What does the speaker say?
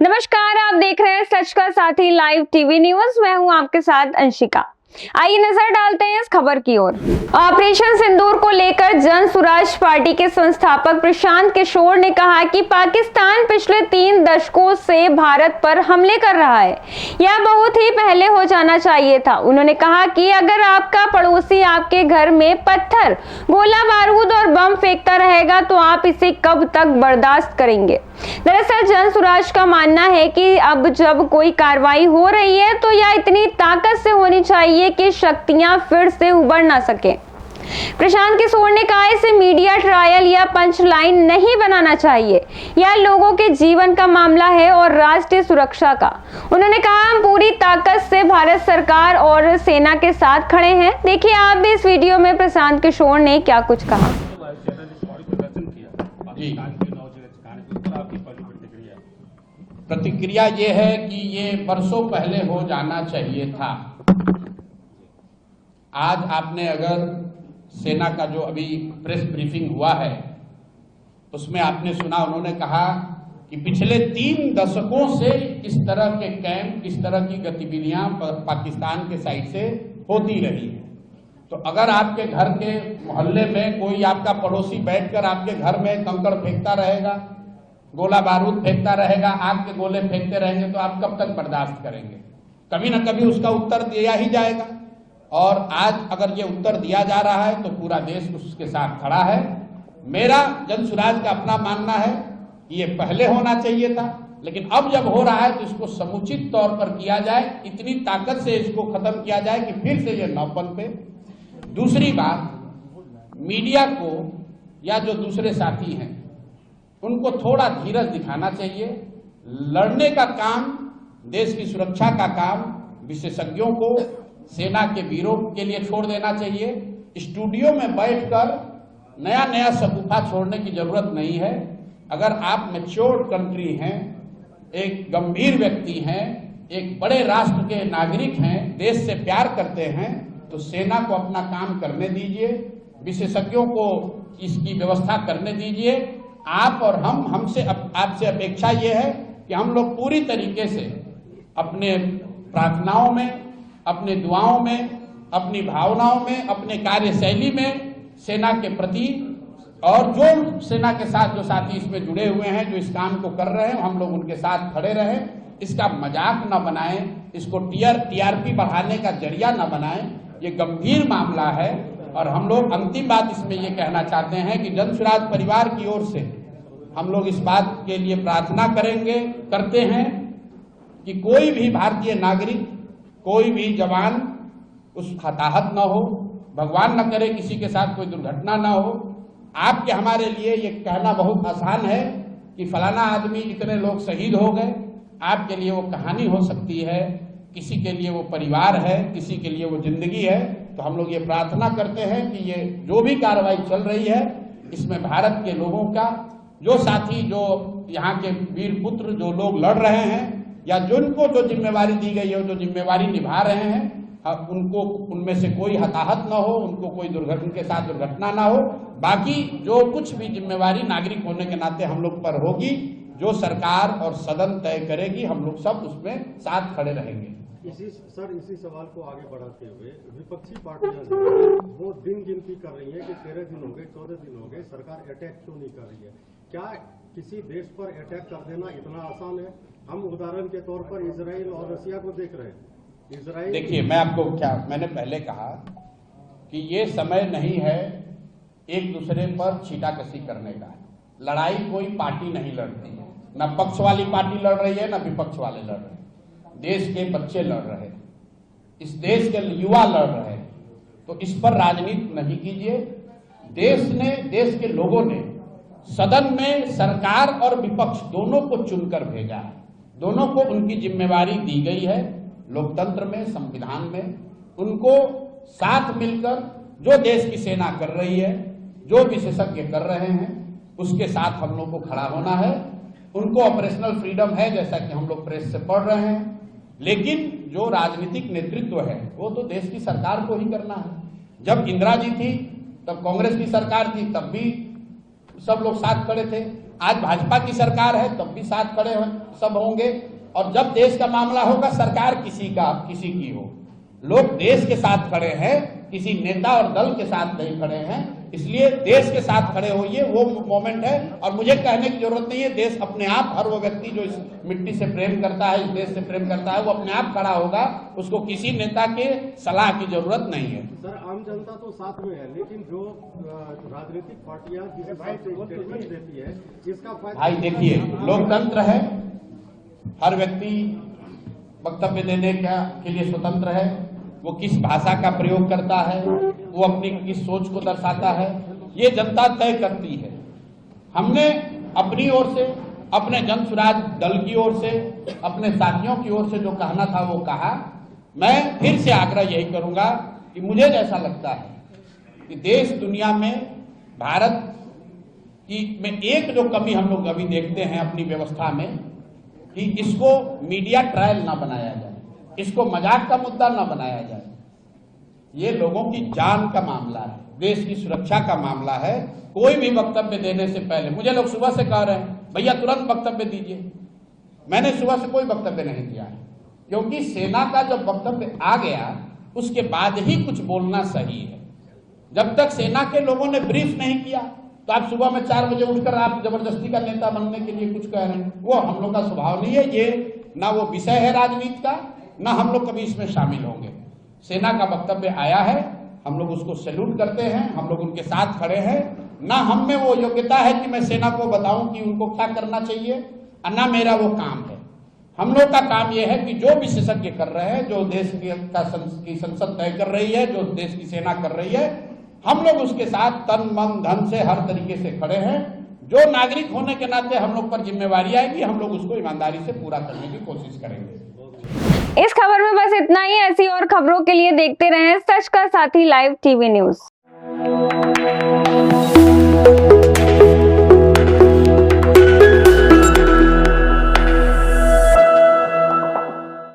नमस्कार, आप देख रहे हैं सच का साथी लाइव टीवी न्यूज। मैं हूं आपके साथ अंशिका। आइए नजर डालते हैं इस खबर की ओर। ऑपरेशन सिंदूर को लेकर जन स्वराज पार्टी के संस्थापक प्रशांत किशोर ने कहा कि पाकिस्तान पिछले 3 दशकों से भारत पर हमले कर रहा है। यह बहुत ही पहले हो जाना चाहिए था। उन्होंने कहा कि अगर आपका पड़ोसी आपके घर में पत्थर, गोला बारूद और बम फेंकता रहेगा तो आप इसे कब तक बर्दाश्त करेंगे। दरअसल जन स्वराज का मानना है कि अब जब कोई कार्रवाई हो रही है तो यह इतनी ताकत से होनी चाहिए कि शक्तियां फिर से उबर ना सके। प्रशांत किशोर ने कहा इसे मीडिया ट्रायल या पंच लाइन नहीं बनाना चाहिए। यह लोगों के जीवन का मामला है और राष्ट्रीय सुरक्षा का। उन्होंने कहा हम पूरी ताकत से भारत सरकार और सेना के साथ खड़े हैं। देखिए आप भी इस वीडियो में प्रशांत किशोर ने क्या कुछ कहा। प्रतिक्रिया ये है कि ये बरसों पहले हो जाना चाहिए था। आज आपने अगर सेना का जो अभी प्रेस ब्रीफिंग हुआ है उसमें आपने सुना, उन्होंने कहा कि पिछले 3 दशकों से इस तरह के कैंप, इस तरह की गतिविधियां पाकिस्तान के साइड से होती रही है। तो अगर आपके घर के मोहल्ले में कोई आपका पड़ोसी बैठकर आपके घर में कंकड़ फेंकता रहेगा, गोला बारूद फेंकता रहेगा, आग के गोले फेंकते रहेंगे तो आप कब तक बर्दाश्त करेंगे। कभी ना कभी उसका उत्तर दिया ही जाएगा। और आज अगर ये उत्तर दिया जा रहा है तो पूरा देश उसके साथ खड़ा है। मेरा जन स्वराज का अपना मानना है कि ये पहले होना चाहिए था, लेकिन अब जब हो रहा है तो इसको समुचित तौर पर किया जाए, इतनी ताकत से इसको खत्म किया जाए कि फिर से ये न पनपे। दूसरी बात, मीडिया को या जो दूसरे साथी हैं उनको थोड़ा धीरज दिखाना चाहिए। लड़ने का काम, देश की सुरक्षा का काम विशेषज्ञों को, सेना के वीरों के लिए छोड़ देना चाहिए। स्टूडियो में बैठकर नया नया शगुफा छोड़ने की जरूरत नहीं है। अगर आप मैच्योर्ड कंट्री हैं, एक गंभीर व्यक्ति हैं, एक बड़े राष्ट्र के नागरिक हैं, देश से प्यार करते हैं, तो सेना को अपना काम करने दीजिए, विशेषज्ञों को इसकी व्यवस्था करने दीजिए। आप और हमसे आपसे अपेक्षा ये है कि हम लोग पूरी तरीके से अपने प्रार्थनाओं में, अपने दुआओं में, अपनी भावनाओं में, अपने कार्यशैली में सेना के प्रति और जो सेना के साथ जो साथी इसमें जुड़े हुए हैं, जो इस काम को कर रहे हैं, हम लोग उनके साथ खड़े रहें। इसका मजाक न बनाएं, इसको टीआरपी बढ़ाने का जरिया न बनाएं। ये गंभीर मामला है। और हम लोग अंतिम बात इसमें ये कहना चाहते हैं कि जन स्वराज परिवार की ओर से हम लोग इस बात के लिए प्रार्थना करते हैं कि कोई भी भारतीय नागरिक, कोई भी जवान उस हताहत न हो, भगवान न करे किसी के साथ कोई दुर्घटना न हो। आपके हमारे लिए ये कहना बहुत आसान है कि फलाना आदमी, इतने लोग शहीद हो गए। आपके लिए वो कहानी हो सकती है, किसी के लिए वो परिवार है, किसी के लिए वो जिंदगी है। तो हम लोग ये प्रार्थना करते हैं कि ये जो भी कार्रवाई चल रही है इसमें भारत के लोगों का, जो साथी, जो यहाँ के वीर पुत्र, जो लोग लड़ रहे हैं या जिनको जो जिम्मेवारी दी गई है, जो जिम्मेवारी निभा रहे हैं, उनको, उनमें से कोई हताहत न हो, उनको कोई उनके साथ दुर्घटना ना हो। बाकी जो कुछ भी जिम्मेवारी नागरिक होने के नाते हम लोग पर होगी, जो सरकार और सदन तय करेगी, हम लोग सब उसमें साथ खड़े रहेंगे। इसी सवाल को आगे बढ़ाते हुए विपक्षी पार्टियां वो दिन गिनती कर रही है कि 13 दिन हो गए, 14 दिन हो गए, सरकार अटैक क्यों नहीं कर रही है। क्या किसी देश पर अटैक कर देना इतना आसान है? हम उदाहरण के तौर पर इजराइल और रशिया को देख रहे हैं। इजराइल, देखिए मैं आपको मैंने पहले कहा कि ये समय नहीं है एक दूसरे पर छीटाकशी करने का। लड़ाई कोई पार्टी नहीं लड़ती है, न पक्ष वाली पार्टी लड़ रही है, न विपक्ष वाले लड़ रहे हैं। देश के बच्चे लड़ रहे हैं, इस देश के युवा लड़ रहे हैं। तो इस पर राजनीति नहीं कीजिए। देश के लोगों ने सदन में सरकार और विपक्ष दोनों को चुनकर भेजा है। दोनों को उनकी जिम्मेवारी दी गई है लोकतंत्र में, संविधान में। उनको साथ मिलकर जो देश की सेना कर रही है, जो विशेषज्ञ कर रहे हैं, उसके साथ हम लोग को खड़ा होना है। उनको ऑपरेशनल फ्रीडम है, जैसा कि हम लोग प्रेस से पढ़ रहे हैं, लेकिन जो राजनीतिक नेतृत्व है वो तो देश की सरकार को ही करना है। जब इंदिरा जी थी तब कांग्रेस की सरकार थी, तब भी सब लोग साथ खड़े थे। आज भाजपा की सरकार है तब भी साथ खड़े सब होंगे, और जब देश का मामला होगा सरकार किसी की हो, लोग देश के साथ खड़े हैं, किसी नेता और दल के साथ नहीं खड़े हैं। इसलिए देश के साथ खड़े होइए, वो मोमेंट है। और मुझे कहने की जरूरत नहीं है, देश अपने आप, हर वो व्यक्ति जो इस मिट्टी से प्रेम करता है, इस देश से प्रेम करता है, वो अपने आप खड़ा होगा, उसको किसी नेता के सलाह की जरूरत नहीं है। सर, आम जनता तो साथ में है, लेकिन जो राजनीतिक पार्टियां जिस हिसाब से स्टेटमेंट देती है, इसका फायदा। भाई देखिए, लोकतंत्र है, हर व्यक्ति वक्तव्य देने के लिए स्वतंत्र है। वो किस भाषा का प्रयोग करता है, वो अपनी किस सोच को दर्शाता है, ये जनता तय करती है। हमने अपनी ओर से, अपने जन स्वराज दल की ओर से, अपने साथियों की ओर से जो कहना था वो कहा। मैं फिर से आग्रह यही करूंगा कि मुझे जैसा लगता है कि देश दुनिया में भारत में एक जो कमी हम लोग अभी देखते हैं अपनी व्यवस्था में, कि इसको मीडिया ट्रायल ना बनाया जाए, इसको मजाक का मुद्दा ना बनाया जाए। ये लोगों की जान का मामला है, देश की सुरक्षा का मामला है। कोई भी वक्तव्य देने से पहले, मुझे लोग सुबह से कह रहे हैं भैया तुरंत वक्तव्य दीजिए, मैंने सुबह से कोई वक्तव्य नहीं दिया है, क्योंकि सेना का जब वक्तव्य आ गया उसके बाद ही कुछ बोलना सही है। जब तक सेना के लोगों ने ब्रीफ नहीं किया तो आप सुबह में 4 बजे उठकर आप जबरदस्ती का नेता बनने के लिए कुछ कह रहे हैं, वो हम लोग का स्वभाव नहीं है। ये ना वो विषय है राजनीति का, ना हम लोग कभी इसमें शामिल होंगे। सेना का वक्तव्य आया है, हम लोग उसको सैल्यूट करते हैं, हम लोग उनके साथ खड़े हैं। ना हम में वो योग्यता है कि मैं सेना को बताऊं कि उनको क्या करना चाहिए, और ना मेरा वो काम है। हम लोग का काम ये है कि जो विशेषज्ञ कर रहे हैं, जो देश की संसद तय कर रही है, जो देश की सेना कर रही है, हम लोग उसके साथ तन मन धन से हर तरीके से खड़े हैं। जो नागरिक होने के नाते हम लोग पर जिम्मेवारी आएगी, हम लोग उसको ईमानदारी से पूरा करने की कोशिश करेंगे। इस खबर में बस इतना ही। ऐसी और खबरों के लिए देखते रहें सच का साथी लाइव टीवी न्यूज।